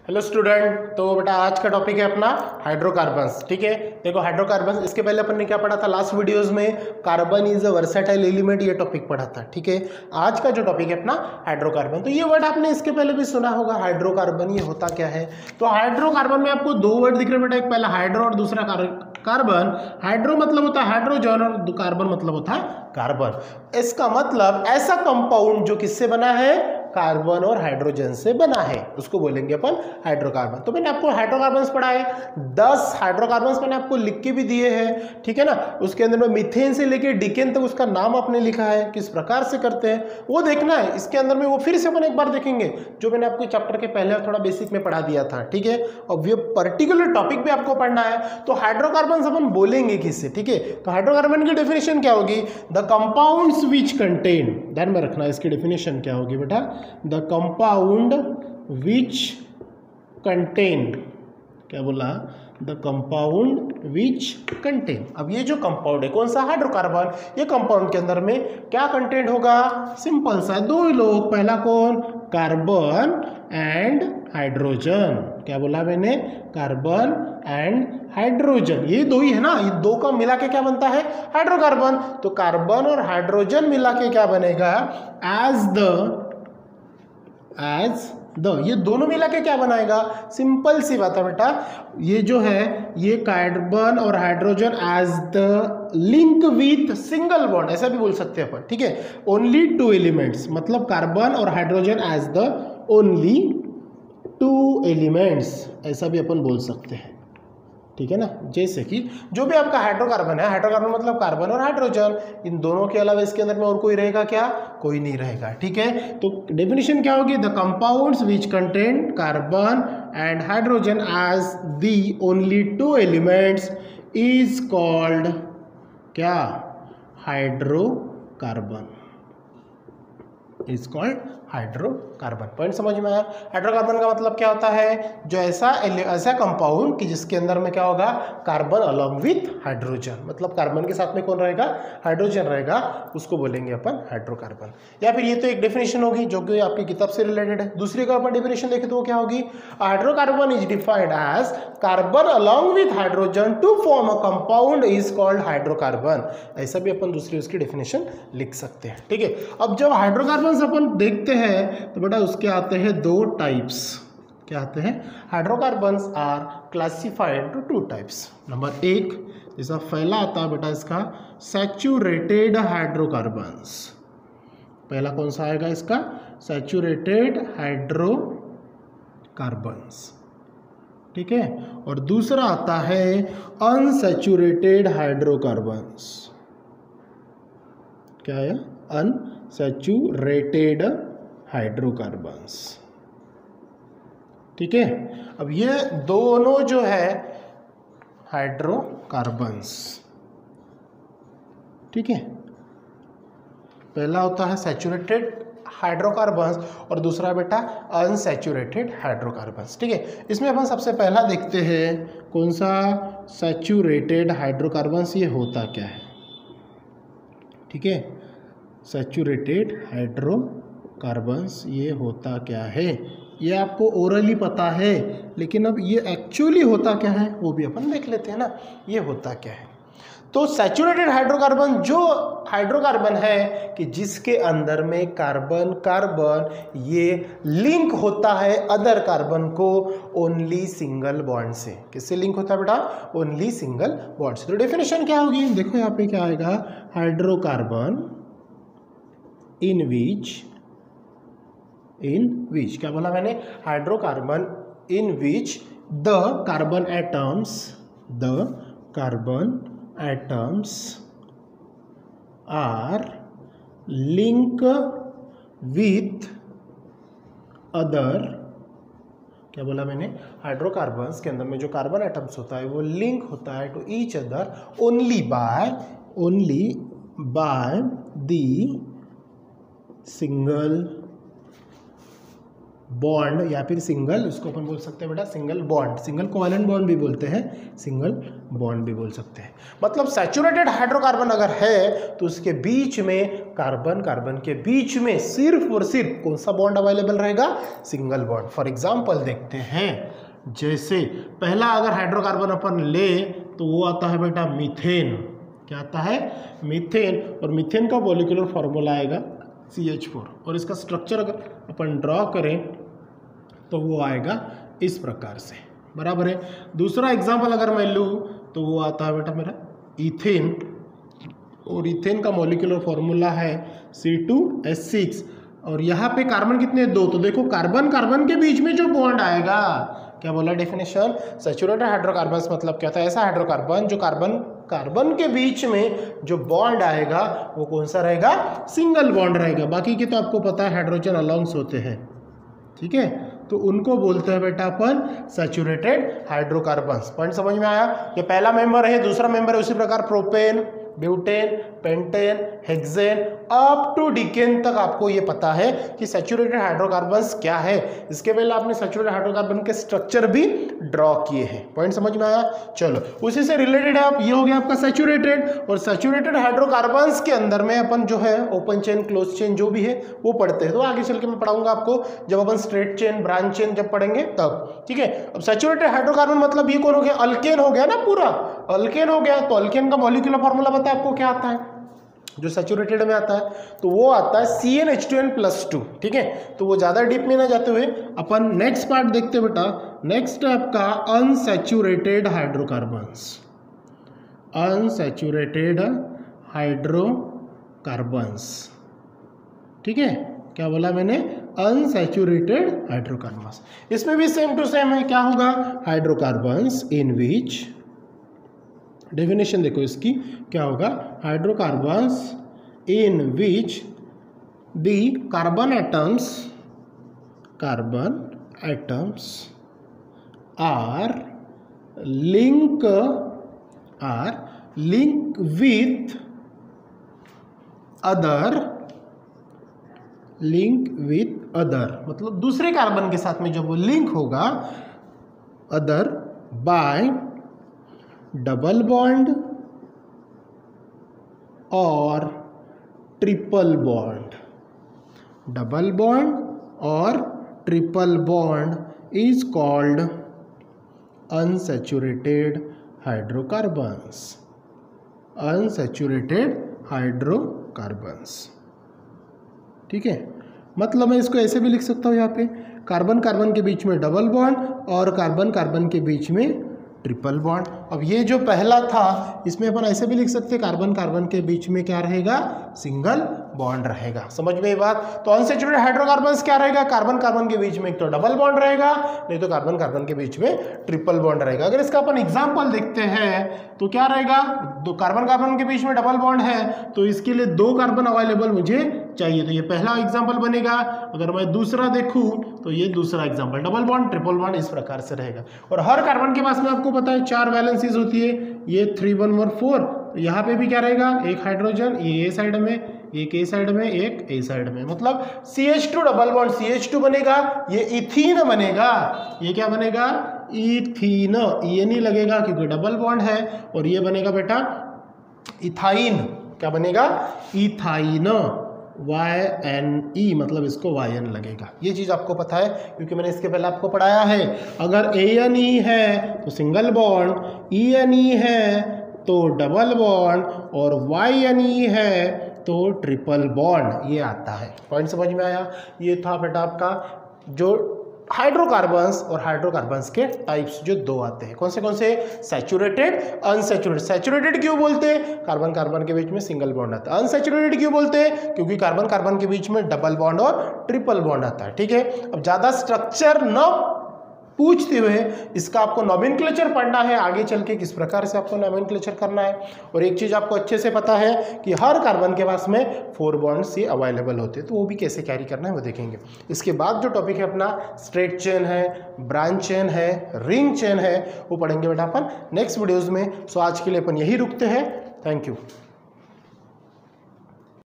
Hello student. तो बेटा आज का टॉपिक है अपना हाइड्रोकार्बन्स। ठीक है, देखो हाइड्रोकार्बन्स, इसके पहले अपन ने क्या पढ़ा था लास्ट वीडियोस में, carbon is a versatile element, ये टॉपिक पढ़ा था। ठीक है, आज का जो टॉपिक है अपना हाइड्रोकार्बन, तो ये वर्ड आपने इसके पहले भी सुना होगा, हाइड्रोकार्बन ये होता क्या है। तो हाइड्रोकार्बन में आपको दो वर्ड दिख रहे बेटा, एक पहला हाइड्रो और दूसरा कार्बन। हाइड्रो मतलब होता है हाइड्रोजन और कार्बन मतलब होता है कार्बन। इसका मतलब ऐसा कंपाउंड जो किससे बना है, कार्बन और हाइड्रोजन से बना है, उसको बोलेंगे अपन हाइड्रोकार्बन। तो मैंने आपको हाइड्रोकार्बन्स पढ़ा है, 10 हाइड्रोकार्बन्स मैंने आपको लिख के भी दिए हैं। ठीक है ना, उसके अंदर में मीथेन से लेके डिकेन तक उसका नाम आपने लिखा है, किस प्रकार से करते हैं वो देखना है इसके अंदर में। वो फिर से अपन एक बार देखेंगे जो मैंने आपको चैप्टर के पहले थोड़ा बेसिक में पढ़ा दिया था। ठीक है, और ये पर्टिकुलर टॉपिक भी आपको पढ़ना है। तो हाइड्रोकार्बन्स अपन बोलेंगे किससे, ठीक है। तो हाइड्रोकार्बन की डेफिनेशन क्या होगी, द कंपाउंड्स विच कंटेन, ध्यान में रखना इसकी डेफिनेशन क्या होगी बेटा, द कंपाउंड विच कंटेन, क्या बोला, द कंपाउंड विच कंटेन। अब ये जो कंपाउंड है कौन सा, हाइड्रोकार्बन, ये कंपाउंड के अंदर में क्या कंटेंट होगा, सिंपल सा, दो लोग, पहला कौन, कार्बन एंड हाइड्रोजन। क्या बोला मैंने, कार्बन एंड हाइड्रोजन, ये दो ही है ना, ये दो का मिला के क्या बनता है, हाइड्रोकार्बन। तो कार्बन और हाइड्रोजन मिला के क्या बनेगा, एज द, ये दोनों मिला के क्या बनाएगा, सिंपल सी बात है बेटा, ये जो है ये कार्बन और hydrogen as the link with single bond, ऐसा भी बोल सकते हैं अपन। ठीक है, ओनली टू एलिमेंट्स, मतलब कार्बन और hydrogen as the only two elements, ऐसा भी अपन बोल सकते हैं। ठीक है ना, जैसे कि जो भी आपका हाइड्रोकार्बन है, हाइड्रोकार्बन मतलब कार्बन और हाइड्रोजन, इन दोनों के अलावा इसके अंदर में और कोई रहेगा क्या, कोई नहीं रहेगा। ठीक है, तो डेफिनेशन क्या होगी, the compounds which contain carbon and hydrogen as the only two elements is called क्या, hydrocarbon, is called hydrocarbon. Point समझ में आया। हाइड्रोकार्बन का मतलब क्या होता है, जो ऐसा कंपाउंड कि जिसके अंदर में क्या होगा, कार्बन अलॉन्ग विथ हाइड्रोजन, मतलब कार्बन के साथ में कौन रहेगा, हाइड्रोजन रहेगा, उसको बोलेंगे अपन हाइड्रोकार्बन। या फिर ये तो एक डेफिनेशन होगी जो कि आपकी किताब से रिलेटेड है। दूसरी अगर अपन डेफिनेशन देखें तो वो क्या होगी, hydrocarbon is defined as carbon along with hydrogen to form a compound is called hydrocarbon, ऐसा भी अपन दूसरी उसकी डेफिनेशन लिख सकते हैं। ठीक है, अब जब हाइड्रोकार्बन अपन देखते हैं तो बेटा उसके आते हैं दो टाइप्स, क्या आते हैं, hydrocarbons are classified to two types. Number एक, जैसा पहला आता है बेटा इसका सैचुरेटेड हाइड्रोकार्बन्स, पहला कौन सा आएगा इसका, सैचुरेटेड हाइड्रोकार्बन्स। ठीक है, और दूसरा आता है अनसैचुरेटेड हाइड्रोकार्बन्स, क्या है, अनसैचुरेटेड हाइड्रोकार्बन्स। ठीक है, अब ये दोनों जो है हाइड्रोकार्बन्स, ठीक है, पहला होता है सैचुरेटेड हाइड्रोकार्बन्स और दूसरा बेटा अनसैचुरेटेड हाइड्रोकार्बन्स। ठीक है, इसमें अपन सबसे पहला देखते हैं कौन सा, सैचुरेटेड हाइड्रोकार्बन्स, ये होता क्या है। ठीक है, सैचुरेटेड हाइड्रोकार्बन्स ये होता क्या है, ये आपको ओरली पता है, लेकिन अब ये एक्चुअली होता क्या है वो भी अपन देख लेते हैं ना, ये होता क्या है। तो सैचुरेटेड हाइड्रोकार्बन जो हाइड्रोकार्बन है कि जिसके अंदर में कार्बन कार्बन ये लिंक होता है अदर कार्बन को ओनली सिंगल बॉन्ड से, किससे लिंक होता है बेटा, ओनली सिंगल बॉन्ड से। तो डेफिनेशन क्या होगी, देखो यहाँ पे क्या आएगा, हाइड्रोकार्बन इन विच, क्या बोला मैंने, hydrocarbon in which the carbon atoms are link with other, क्या बोला मैंने, हाइड्रोकार्बन्स के अंदर में जो कार्बन एटम्स होता है वो लिंक होता है to each other only by the single bond या फिर सिंगल, उसको अपन बोल सकते हैं बेटा single bond, single covalent bond भी बोलते हैं, सिंगल बॉन्ड भी बोल सकते हैं। मतलब सैचुरेटेड हाइड्रोकार्बन अगर है तो उसके बीच में कार्बन कार्बन के बीच में सिर्फ और सिर्फ कौन सा बॉन्ड अवेलेबल रहेगा, सिंगल बॉन्ड। फॉर एग्जाम्पल देखते हैं, जैसे पहला अगर हाइड्रोकार्बन अपन ले तो वो आता है बेटा मीथेन। क्या आता है, मीथेन। और मीथेन का मॉलिक्यूलर फॉर्मूला आएगा CH4, और इसका स्ट्रक्चर अगर अपन ड्रॉ करें तो वो आएगा इस प्रकार से, बराबर है। दूसरा एग्जांपल अगर मैं लूँ तो वो आता है बेटा मेरा इथेन, और इथेन का मॉलिक्यूलर फॉर्मूला है C2H6, और यहाँ पे कार्बन कितने, 2। तो देखो कार्बन कार्बन के बीच में जो बॉन्ड आएगा, क्या बोला डेफिनेशन, सैचुरेटेड हाइड्रोकार्बन मतलब क्या था, ऐसा हाइड्रोकार्बन जो कार्बन कार्बन के बीच में जो बॉन्ड आएगा वो कौन सा रहेगा, सिंगल बॉन्ड रहेगा। बाकी के तो आपको पता है हाइड्रोजन अलॉन्ग्स होते हैं, ठीक है, तो उनको बोलते हैं बेटा अपन सैचुरेटेड हाइड्रोकार्बन्स। पॉइंट समझ में आया। ये पहला मेंबर है, दूसरा मेंबर है, उसी प्रकार propane, butane, pentane, hexane up to decane तक आपको ये पता है कि सैचुरेटेड हाइड्रोकार्बन्स क्या है। इसके पहले आपने सैचुरेटेड हाइड्रोकार्बन के स्ट्रक्चर भी ड्रॉ किए हैं। पॉइंट समझ में आया। चलो उसी से रिलेटेड है, आप ये हो गया आपका सैचुरेटेड। और सैचुरेटेड हाइड्रोकार्बन्स के अंदर में अपन जो है ओपन चेन, क्लोज चेन जो भी है वो पढ़ते हैं, तो आगे चल के मैं पढ़ाऊंगा आपको जब अपन स्ट्रेट चेन, ब्रांच चेन जब पढ़ेंगे तब, ठीक है। अब सैचुरेटेड हाइड्रोकार्बन मतलब ये कौन हो गया, अल्केन हो गया ना, पूरा अल्केन हो गया। तो अल्केन का मॉलिक्यूलर फॉर्मूला पता है आपको क्या आता है, जो सैचुरेटेड में आता है, तो वो आता है CnH2n+2, ठीक है। तो वो ज्यादा डीप में ना जाते हुए अपन नेक्स्ट पार्ट देखते बेटा। नेक्स्ट है आपका अनसैचुरेटेड हाइड्रोकार्बन्स, अनसैचुरेटेड हाइड्रोकार्बन्स, ठीक है। क्या बोला मैंने, अनसैचुरेटेड हाइड्रोकार्बन्स। इसमें भी सेम टू सेम है, क्या होगा, हाइड्रोकार्बन्स इन विच, डेफिनेशन देखो इसकी क्या होगा, hydrocarbons in which the carbon atoms are link with other, मतलब दूसरे कार्बन के साथ में जब वो लिंक होगा, अदर बाय डबल बॉन्ड और ट्रिपल बॉन्ड, डबल बॉन्ड और triple bond is called unsaturated hydrocarbons, unsaturated hydrocarbons, ठीक है। मतलब मैं इसको ऐसे भी लिख सकता हूँ, यहाँ पे कार्बन कार्बन के बीच में डबल बॉन्ड और कार्बन कार्बन के बीच में ट्रिपल बॉन्ड। अब ये जो पहला था इसमें अपन ऐसे भी लिख सकते हैं, कार्बन कार्बन के बीच में क्या रहेगा, सिंगल बॉन्ड रहेगा। समझ में ये बात। तो अनसैचुरेटेड हाइड्रोकार्बन्स क्या रहेगा, कार्बन कार्बन के बीच में एक तो डबल बॉन्ड रहेगा, नहीं तो कार्बन कार्बन के बीच में ट्रिपल बॉन्ड रहेगा। अगर इसका अपन एग्जांपल देखते हैं तो क्या रहेगा, दो कार्बन कार्बन के बीच में डबल बॉन्ड है तो इसके लिए 2 कार्बन अवेलेबल मुझे चाहिए, तो ये पहला एग्जाम्पल बनेगा। अगर मैं दूसरा देखूं तो ये दूसरा example, double bond triple bond इस प्रकार से रहेगा। और हर कार्बन के पास में आपको पता है 4 वैलेंसीज होती है, ये 3 1 और 4। तो यहाँ पे भी क्या रहेगा, एक हाइड्रोजन, ये ए साइड में, एक ए साइड में, एक ए साइड में, मतलब CH2 डबल बॉन्ड CH2 बनेगा, ये इथीन बनेगा। ये क्या बनेगा, इथीन, ये नहीं लगेगा क्योंकि डबल बॉन्ड है। और ये बनेगा बेटा इथाइन, क्या बनेगा, इथाइन, YNE, मतलब इसको YN लगेगा। ये चीज आपको पता है क्योंकि मैंने इसके पहले आपको पढ़ाया है। अगर ANE है तो सिंगल बॉन्ड, ENE है तो डबल बॉन्ड, और YNE है तो ट्रिपल बॉन्ड, ये आता है। पॉइंट समझ में आया। ये था बेटा आपका जो हाइड्रोकार्बन्स और हाइड्रोकार्बन्स के टाइप्स जो 2 आते हैं। कौन से, सैचुरेटेड, अनसैचुरेटेड। सैचुरेटेड क्यों बोलते हैं, कार्बन कार्बन के बीच में सिंगल बॉन्ड आता है। अनसैचुरेटेड क्यों बोलते हैं, क्योंकि कार्बन कार्बन के बीच में डबल बॉन्ड और ट्रिपल बॉन्ड आता है, ठीक है। अब ज्यादा स्ट्रक्चर न पूछते हुए इसका आपको नॉमेनक्लेचर पढ़ना है, आगे चल के किस प्रकार से आपको नॉमेनक्लेचर करना है। और एक चीज आपको अच्छे से पता है कि हर कार्बन के पास में 4 बॉन्ड्स ही अवेलेबल होते हैं, तो वो भी कैसे कैरी करना है वो देखेंगे। इसके बाद जो टॉपिक है अपना स्ट्रेट चेन है, ब्रांच चेन है, रिंग चेन है, वो पढ़ेंगे बेटा अपन नेक्स्ट वीडियोज में। सो आज के लिए अपन यही रुकते हैं। Thank you.